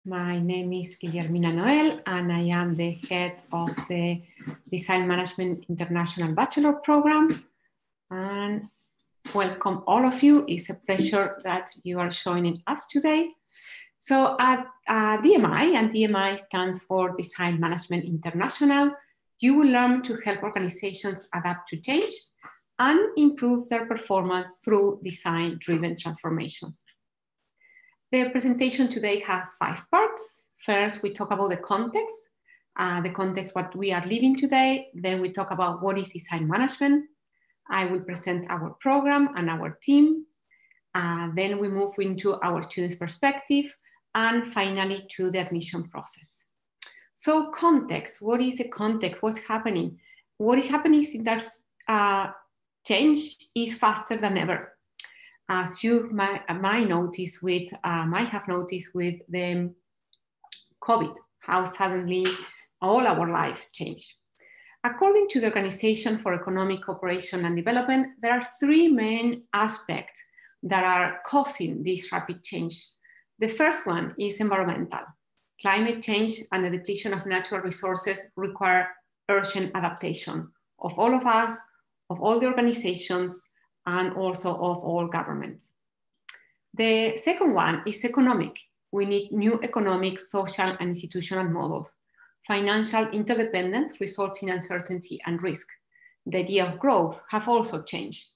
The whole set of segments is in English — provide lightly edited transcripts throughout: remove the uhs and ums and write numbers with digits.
My name is Guillermina Noël, and I am the head of the Design Management International Bachelor Program. And welcome all of you. It's a pleasure that you are joining us today. So at DMI, and DMI stands for Design Management International, you will learn to help organizations adapt to change and improve their performance through design-driven transformations. The presentation today has 5 parts. First, we talk about the context what we are living today. Then we talk about what is design management. I will present our program and our team. Then we move into our students' perspective, and finally to the admission process. So context, what is the context? What's happening? What is happening is that change is faster than ever. As you might have noticed with the COVID, how suddenly all our life changed. According to the Organization for Economic Cooperation and Development, there are 3 main aspects that are causing this rapid change. The first one is environmental. Climate change and the depletion of natural resources require urgent adaptation of all of us, of all the organizations, and also of all governments. The second one is economic. We need new economic, social, and institutional models. Financial interdependence results in uncertainty and risk. The idea of growth have also changed.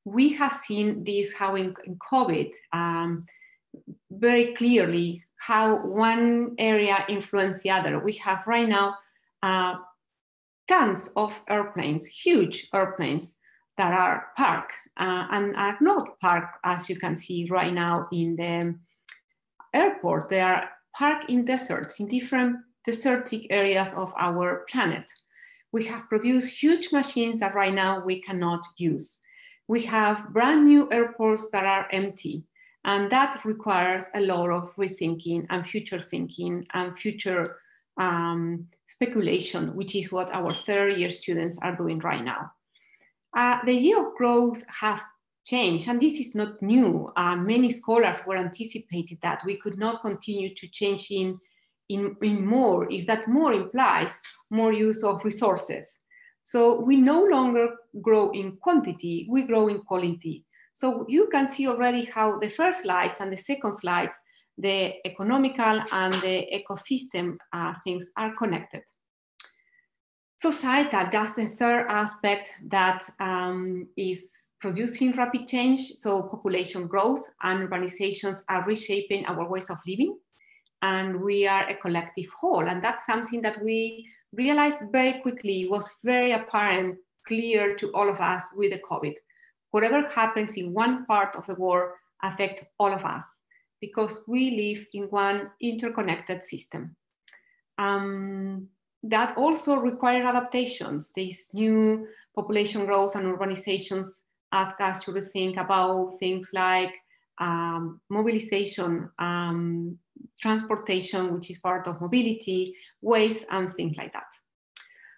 We have seen this how in COVID very clearly how one area influenced the other. We have right now tons of airplanes, huge airplanes, that are parked and are not parked, as you can see right now in the airport. They are parked in deserts, in different desertic areas of our planet. We have produced huge machines that right now we cannot use. We have brand new airports that are empty, and that requires a lot of rethinking and future thinking and future speculation, which is what our 3rd-year students are doing right now. The year of growth have changed, and this is not new. Many scholars were anticipated that we could not continue to change in more, if that more implies more use of resources. So we no longer grow in quantity, we grow in quality. So you can see already how the first slides and the second slides, the economical and the ecosystem things are connected. Societal, that's the 3rd aspect that is producing rapid change. So population growth and urbanizations are reshaping our ways of living, and we are a collective whole. And that's something that we realized very quickly, was very apparent, clear to all of us with the COVID. Whatever happens in one part of the world affects all of us because we live in one interconnected system. That also require adaptations. These new population growth and urbanizations ask us to rethink about things like mobilization, transportation, which is part of mobility, waste, and things like that.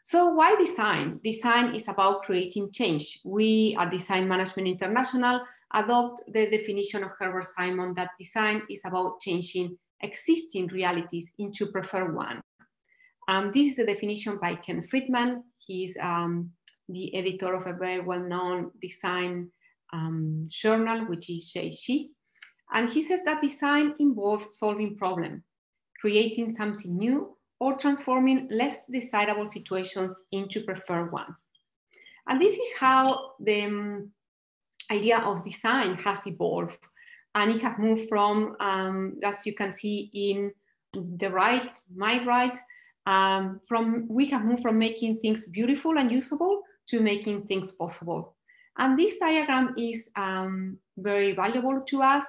So why design? Design is about creating change. We at Design Management International adopt the definition of Herbert Simon that design is about changing existing realities into preferred one. This is the definition by Ken Friedman. He's the editor of a very well-known design journal, which is She. And he says that design involves solving problems, creating something new, or transforming less desirable situations into preferred ones. And this is how the idea of design has evolved. And it has moved from, as you can see in the right, my right, we have moved from making things beautiful and usable to making things possible. And this diagram is very valuable to us,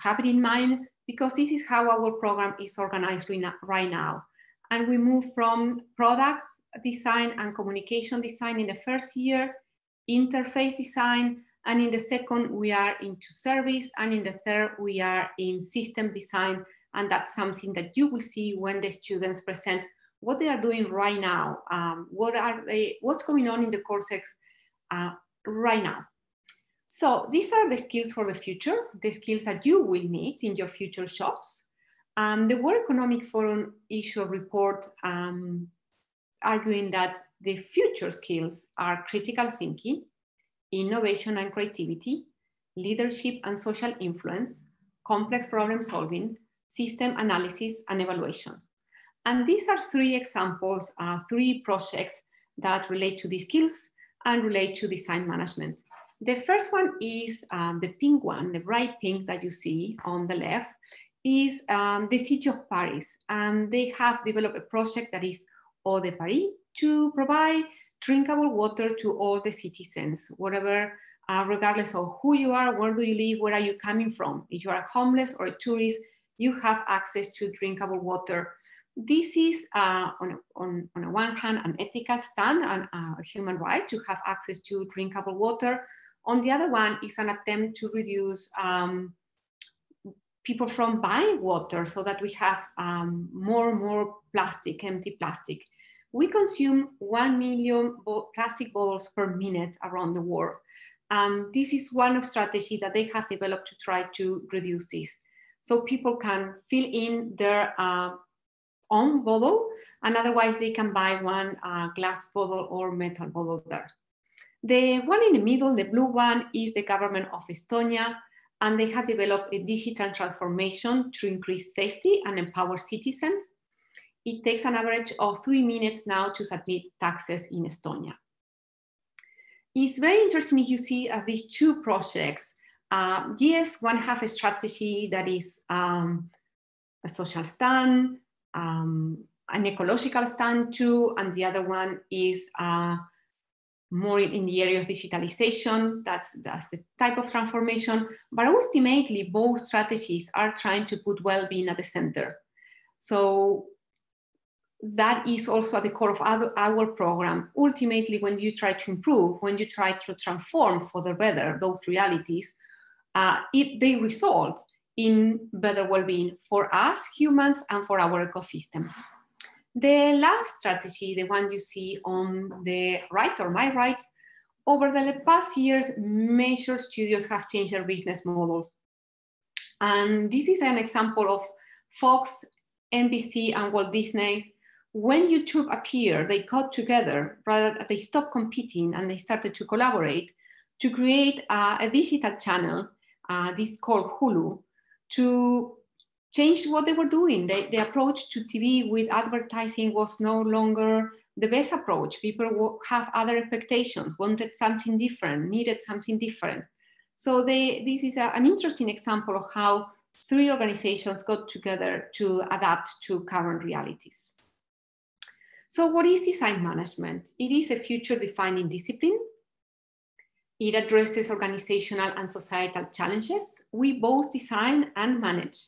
have it in mind, because this is how our program is organized right now. And we move from products design and communication design in the 1st year, interface design, and in the 2nd, we are into service, and in the 3rd, we are in system design. And that's something that you will see when the students present what they are doing right now, what's going on in the courses right now. So these are the skills for the future, the skills that you will need in your future jobs. The World Economic Forum issued a report arguing that the future skills are critical thinking, innovation and creativity, leadership and social influence, complex problem solving, system analysis and evaluations. And these are three examples, three projects that relate to these skills and relate to design management. The first one is the pink one, the bright pink that you see on the left, is the city of Paris. And they have developed a project that is Eau de Paris to provide drinkable water to all the citizens, whatever, regardless of who you are, where do you live, where are you coming from. If you are homeless or a tourist, you have access to drinkable water. This is, on the one hand, an ethical stand and a human right to have access to drinkable water. On the other one is an attempt to reduce people from buying water so that we have more and more plastic, empty plastic. We consume 1 million plastic bottles per minute around the world. This is one of strategy that they have developed to try to reduce this. So people can fill in their own bottle, and otherwise they can buy one glass bottle or metal bottle there. The one in the middle, the blue one, is the government of Estonia, and they have developed a digital transformation to increase safety and empower citizens. It takes an average of 3 minutes now to submit taxes in Estonia. It's very interesting if you see these two projects. Yes, one have a strategy that is a social stand, an ecological stand too, and the other one is more in the area of digitalization. That's the type of transformation. But ultimately, both strategies are trying to put well-being at the center. So that is also at the core of our program. Ultimately, when you try to improve, when you try to transform for the better those realities, they result in better well-being for us humans and for our ecosystem. The last strategy, the one you see on the right or my right, over the past years, major studios have changed their business models. And this is an example of Fox, NBC, and Walt Disney. When YouTube appeared, they got together, they stopped competing and they started to collaborate to create a digital channel, this is called Hulu, to change what they were doing. The approach to TV with advertising was no longer the best approach. People have other expectations, wanted something different, needed something different. So this is an interesting example of how three organizations got together to adapt to current realities. So what is design management? It is a future-defining discipline. It addresses organizational and societal challenges. We both design and manage.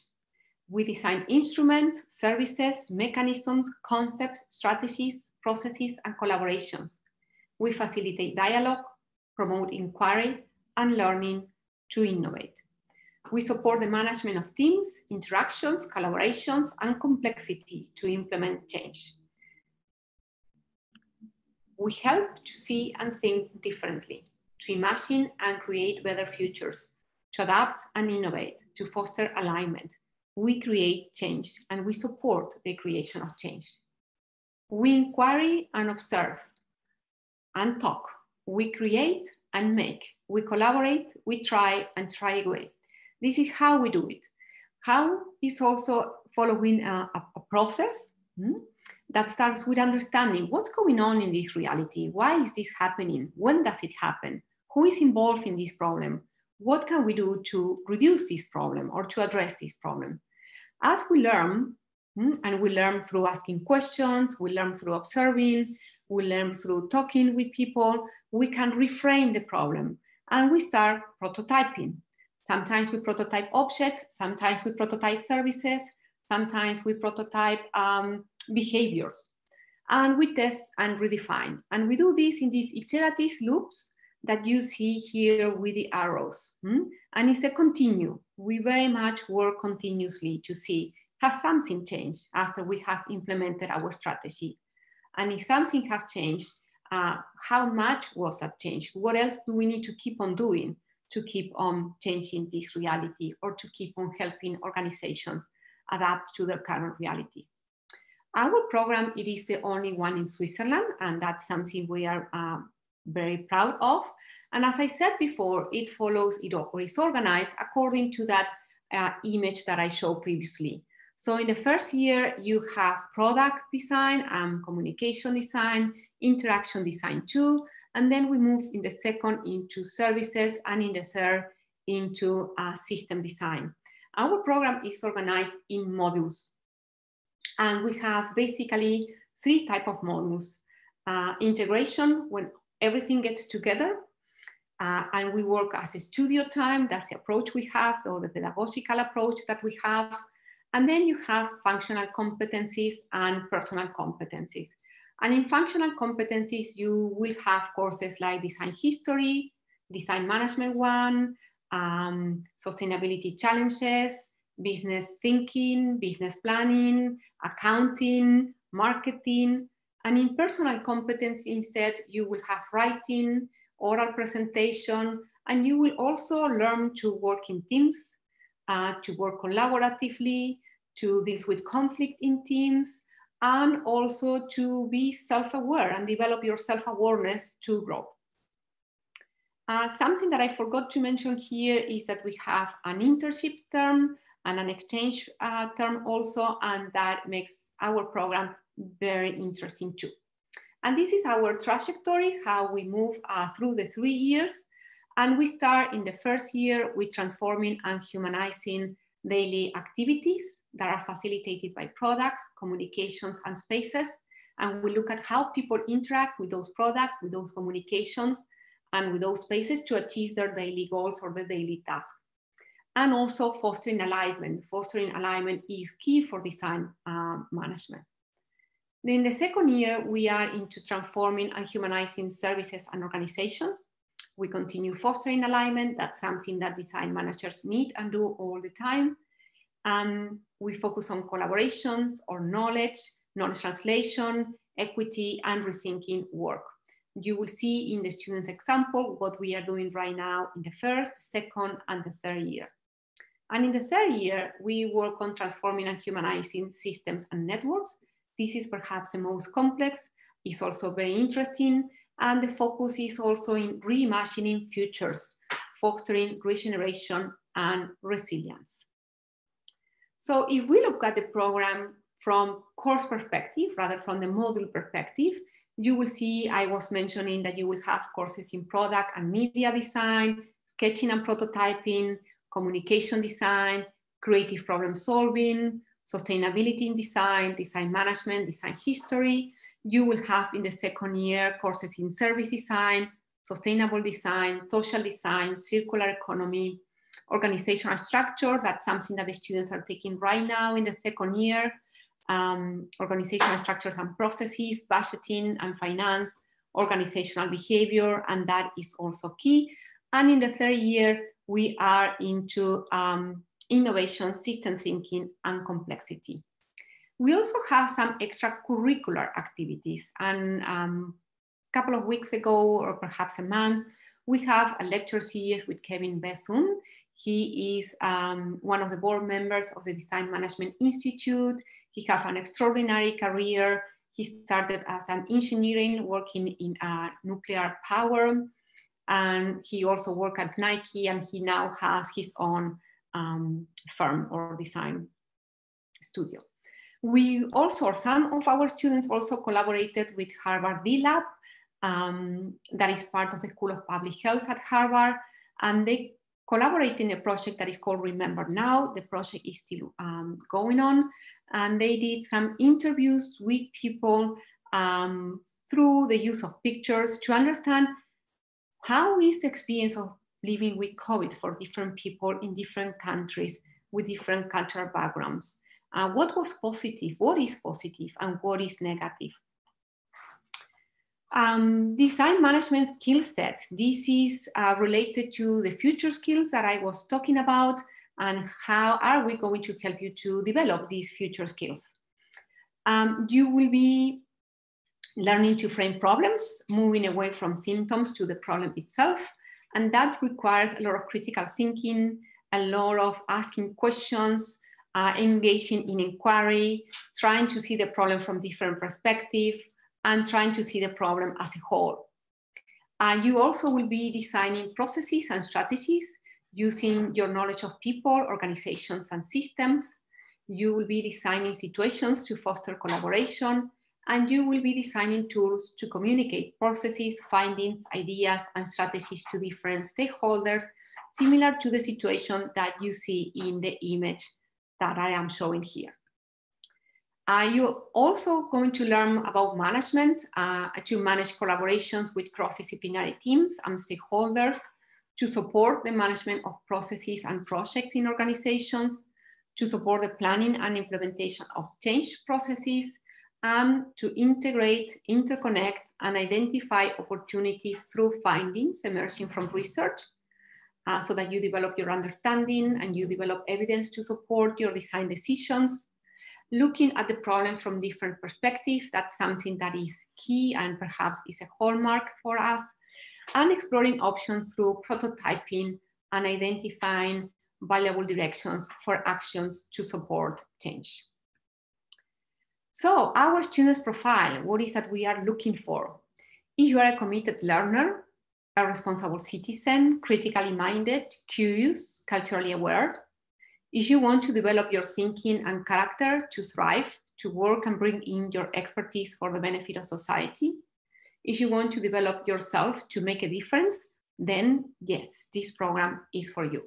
We design instruments, services, mechanisms, concepts, strategies, processes, and collaborations. We facilitate dialogue, promote inquiry, and learning to innovate. We support the management of teams, interactions, collaborations, and complexity to implement change. We help to see and think differently, to imagine and create better futures, to adapt and innovate, to foster alignment. We create change and we support the creation of change. We inquiry and observe and talk. We create and make. We collaborate, we try and try again. This is how we do it. How is also following a process that starts with understanding what's going on in this reality. Why is this happening? When does it happen? Who is involved in this problem? What can we do to reduce this problem or to address this problem? As we learn, and we learn through asking questions, we learn through observing, we learn through talking with people, we can reframe the problem and we start prototyping. Sometimes we prototype objects, sometimes we prototype services, sometimes we prototype behaviors, and we test and redefine. And we do this in these iterative loops that you see here with the arrows. And it's a continue. We very much work continuously to see, has something changed after we have implemented our strategy? And if something has changed, how much was that change? What else do we need to keep on doing to keep on changing this reality or to keep on helping organizations adapt to their current reality. Our program, it is the only one in Switzerland, and that's something we are very proud of. And as I said before, it follows, it is organized according to that image that I showed previously. So in the first year, you have product design, communication design, interaction design too. And then we move in the second into services, and in the third into system design. Our program is organized in modules. And we have basically 3 types of modules. Integration, when everything gets together, and we work as a studio time. That's the approach we have, or the pedagogical approach that we have. And then you have functional competencies and personal competencies. And in functional competencies, you will have courses like design history, design management 1, sustainability challenges, business thinking, business planning, accounting, marketing. And in personal competence, instead, you will have writing, oral presentation, and you will also learn to work in teams, to work collaboratively, to deal with conflict in teams, and also to be self-aware and develop your self-awareness to grow. Something that I forgot to mention here is that we have an internship term and an exchange term also, and that makes our program very interesting too. And this is our trajectory, how we move through the 3 years. And we start in the first year with transforming and humanizing daily activities that are facilitated by products, communications, and spaces. And we look at how people interact with those products, with those communications, and with those spaces to achieve their daily goals or their daily tasks. And also fostering alignment. Fostering alignment is key for design management. In the second year, we are into transforming and humanizing services and organizations. We continue fostering alignment. That's something that design managers meet and do all the time. We focus on collaborations or knowledge translation, equity, and rethinking work. You will see in the students' example what we are doing right now in the first, second, and the third year. And in the third year, we work on transforming and humanizing systems and networks. This is perhaps the most complex. It's also very interesting. And the focus is also in reimagining futures, fostering regeneration and resilience. So if we look at the program from course perspective, rather from the module perspective, you will see I was mentioning that you will have courses in product and media design, sketching and prototyping, communication design, creative problem solving, sustainability in design, design management, design history. You will have in the second year courses in service design, sustainable design, social design, circular economy, organizational structure. That's something that the students are taking right now in the second year. Organizational structures and processes, budgeting and finance, organizational behavior, and that is also key. And in the third year, we are into innovation, system thinking, and complexity. We also have some extracurricular activities. And a couple of weeks ago, or perhaps a month, we have a lecture series with Kevin Bethune. He is one of the board members of the Design Management Institute. He has an extraordinary career. He started as an engineering working in nuclear power. And he also worked at Nike, and he now has his own firm or design studio. We also, some of our students also collaborated with Harvard D-Lab, that is part of the School of Public Health at Harvard, and they collaborate in a project that is called Remember Now. The project is still going on, and they did some interviews with people through the use of pictures to understand how is the experience of living with COVID for different people in different countries with different cultural backgrounds. What was positive, what is positive, and what is negative? Design management skill sets. This is related to the future skills that I was talking about, and how are we going to help you to develop these future skills. You will be learning to frame problems, moving away from symptoms to the problem itself. And that requires a lot of critical thinking, a lot of asking questions, engaging in inquiry, trying to see the problem from different perspectives, and trying to see the problem as a whole. You also will be designing processes and strategies using your knowledge of people, organizations, and systems. You will be designing situations to foster collaboration, and you will be designing tools to communicate processes, findings, ideas, and strategies to different stakeholders, similar to the situation that you see in the image that I am showing here. You're also going to learn about management, to manage collaborations with cross-disciplinary teams and stakeholders, to support the management of processes and projects in organizations, to support the planning and implementation of change processes, and to integrate, interconnect, and identify opportunities through findings emerging from research, so that you develop your understanding and you develop evidence to support your design decisions. Looking at the problem from different perspectives, that's something that is key and perhaps is a hallmark for us, and exploring options through prototyping and identifying valuable directions for actions to support change. So our students' profile, what is that we are looking for? If you are a committed learner, a responsible citizen, critically minded, curious, culturally aware, if you want to develop your thinking and character to thrive, to work and bring in your expertise for the benefit of society, if you want to develop yourself to make a difference, then yes, this program is for you.